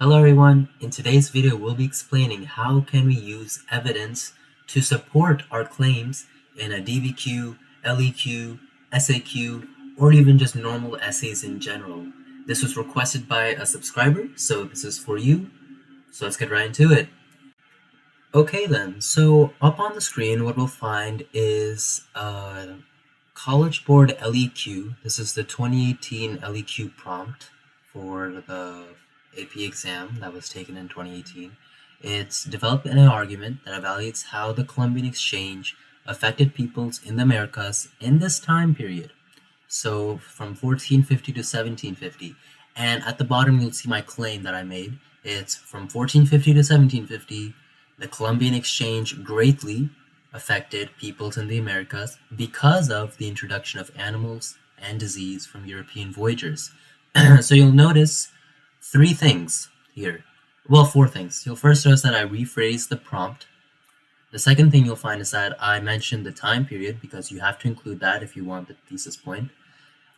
Hello everyone, in today's video we'll be explaining how can we use evidence to support our claims in a DBQ, LEQ, SAQ, or even just normal essays in general. This was requested by a subscriber, so this is for you. So let's get right into it. Okay then, so up on the screen what we'll find is a College Board LEQ. This is the 2018 LEQ prompt for the AP exam that was taken in 2018. It's developed an argument that evaluates how the Columbian Exchange affected peoples in the Americas in this time period. So from 1450 to 1750. And at the bottom you'll see my claim that I made. It's from 1450 to 1750, the Columbian Exchange greatly affected peoples in the Americas because of the introduction of animals and disease from European voyagers. So you'll notice three things here. Well, four things. You'll first notice that I rephrased the prompt. The second thing you'll find is that I mentioned the time period because you have to include that if you want the thesis point.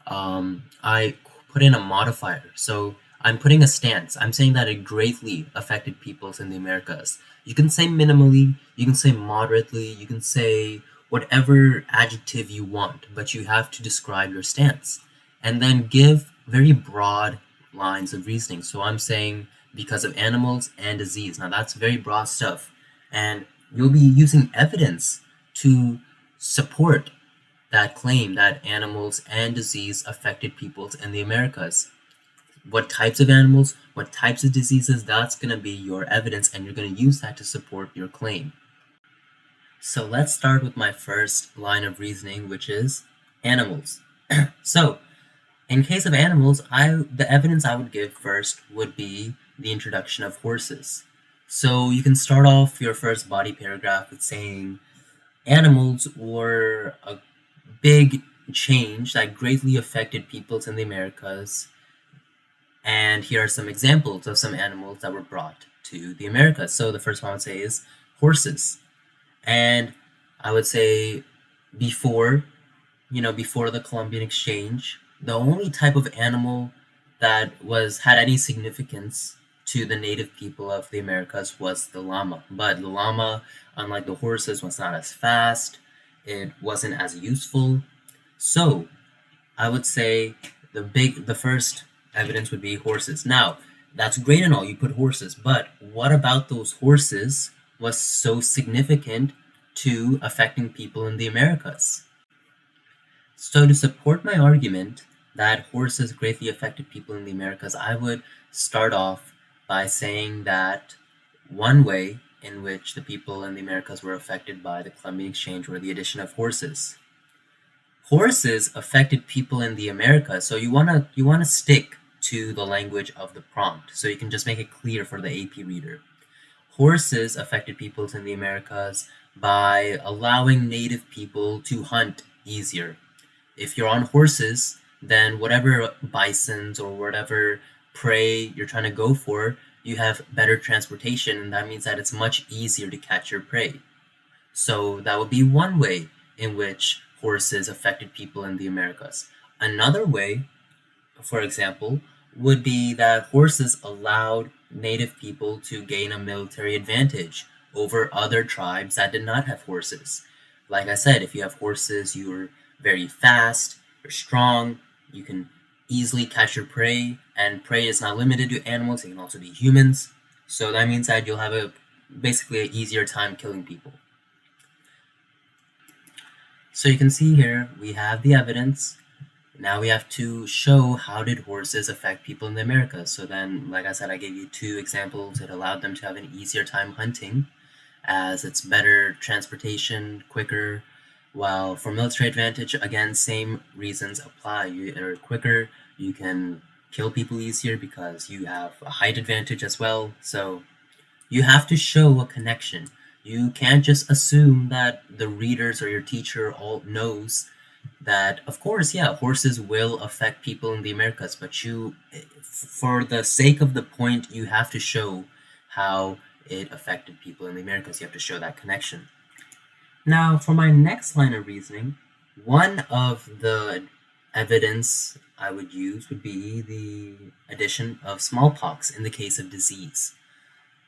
I put in a modifier. So I'm putting a stance. I'm saying that it greatly affected peoples in the Americas. You can say minimally, you can say moderately, you can say whatever adjective you want, but you have to describe your stance. And then give very broad lines of reasoning. So I'm saying because of animals and disease. Now that's very broad stuff. And you'll be using evidence to support that claim that animals and disease affected peoples in the Americas. What types of animals, what types of diseases, that's going to be your evidence, and you're going to use that to support your claim. So let's start with my first line of reasoning, which is animals. So in case of animals, the evidence I would give first would be the introduction of horses. So you can start off your first body paragraph with saying animals were a big change that greatly affected peoples in the Americas. And here are some examples of some animals that were brought to the Americas. So the first one I would say is horses. And I would say before the Columbian Exchange, the only type of animal that had any significance to the native people of the Americas was the llama. But the llama, unlike the horses, was not as fast. It wasn't as useful. So I would say the first evidence would be horses. Now, that's great and all, you put horses, but what about those horses was so significant to affecting people in the Americas? So to support my argument that horses greatly affected people in the Americas, I would start off by saying that one way in which the people in the Americas were affected by the Columbian Exchange were the addition of horses. Horses affected people in the Americas, so you wanna stick to the language of the prompt, so you can just make it clear for the AP reader. Horses affected peoples in the Americas by allowing native people to hunt easier. If you're on horses, then whatever bisons or whatever prey you're trying to go for, you have better transportation, and that means that it's much easier to catch your prey. So that would be one way in which horses affected people in the Americas. Another way, for example, would be that horses allowed native people to gain a military advantage over other tribes that did not have horses. Like I said, if you have horses, you're very fast, you're strong, you can easily catch your prey, and prey is not limited to animals, it can also be humans. So that means that you'll have basically an easier time killing people. So you can see here, we have the evidence. Now we have to show how did horses affect people in the Americas. So then, like I said, I gave you two examples. It allowed them to have an easier time hunting, as it's better transportation, quicker. While for military advantage, again, same reasons apply. You're quicker, you can kill people easier because you have a height advantage as well. So you have to show a connection. You can't just assume that the readers or your teacher all knows that, of course, yeah, horses will affect people in the Americas, but for the sake of the point, you have to show how it affected people in the Americas. You have to show that connection. Now, for my next line of reasoning, one of the evidence I would use would be the addition of smallpox in the case of disease.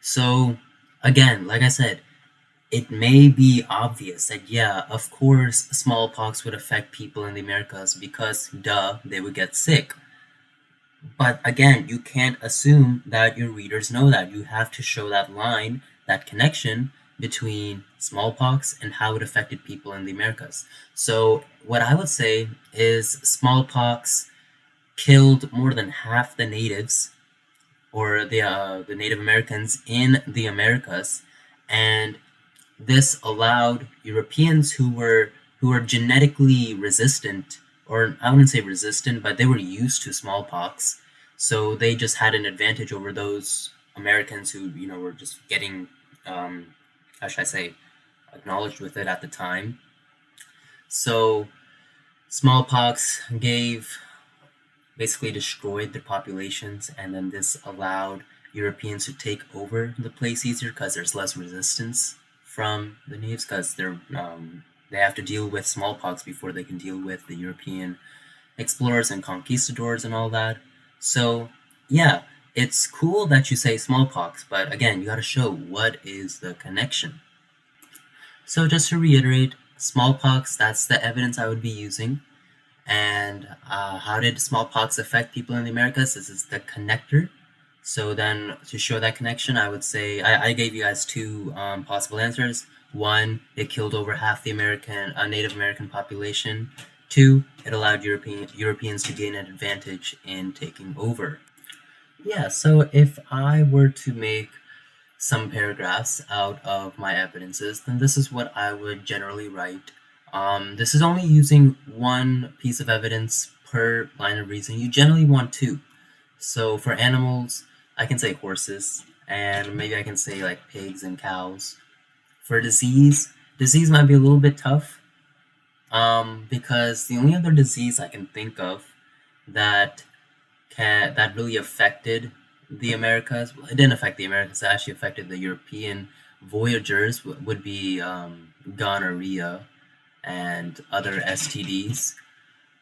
So, again, like I said, it may be obvious that, yeah, of course, smallpox would affect people in the Americas because, duh, they would get sick. But again, you can't assume that your readers know that. You have to show that line, that connection between smallpox and how it affected people in the Americas. So, what I would say is smallpox killed more than half the natives or the Native Americans in the Americas, and this allowed Europeans who were genetically resistant, or I wouldn't say resistant, but they were used to smallpox, so they just had an advantage over those Americans who were just getting how should I say acknowledged with it at the time. So smallpox gave basically destroyed their populations, and then this allowed Europeans to take over the place easier because there's less resistance from the natives because they have to deal with smallpox before they can deal with the European explorers and conquistadors and all that. So yeah, it's cool that you say smallpox, but again, you got to show what is the connection. So just to reiterate, smallpox, that's the evidence I would be using. And how did smallpox affect people in the Americas? This is the connector. So then to show that connection, I would say, I gave you guys two possible answers. One, it killed over half the Native American population. Two, it allowed Europeans to gain an advantage in taking over. Yeah, so if I were to make some paragraphs out of my evidences, then this is what I would generally write. This is only using one piece of evidence per line of reasoning. You generally want two. So for animals, I can say horses, and maybe I can say like pigs and cows. For disease might be a little bit tough, because the only other disease I can think of that that really affected the Americas, well, it didn't affect the Americas, it actually affected the European voyagers, would be gonorrhea and other STDs,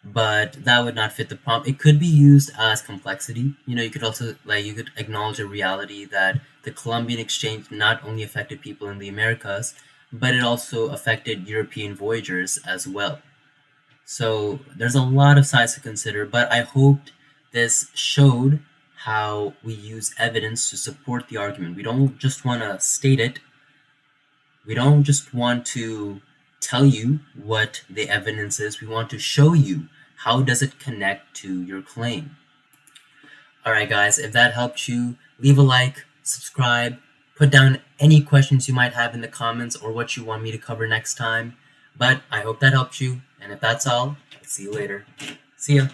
but that would not fit the prompt. It could be used as complexity. You could also you could acknowledge a reality that the Columbian Exchange not only affected people in the Americas, but it also affected European voyagers as well. So there's a lot of sides to consider, but I hoped this showed how we use evidence to support the argument. We don't just want to state it. We don't just want to tell you what the evidence is. We want to show you how does it connect to your claim. Alright guys, if that helped you, leave a like, subscribe, put down any questions you might have in the comments or what you want me to cover next time. But I hope that helped you, and if that's all, I'll see you later. See ya.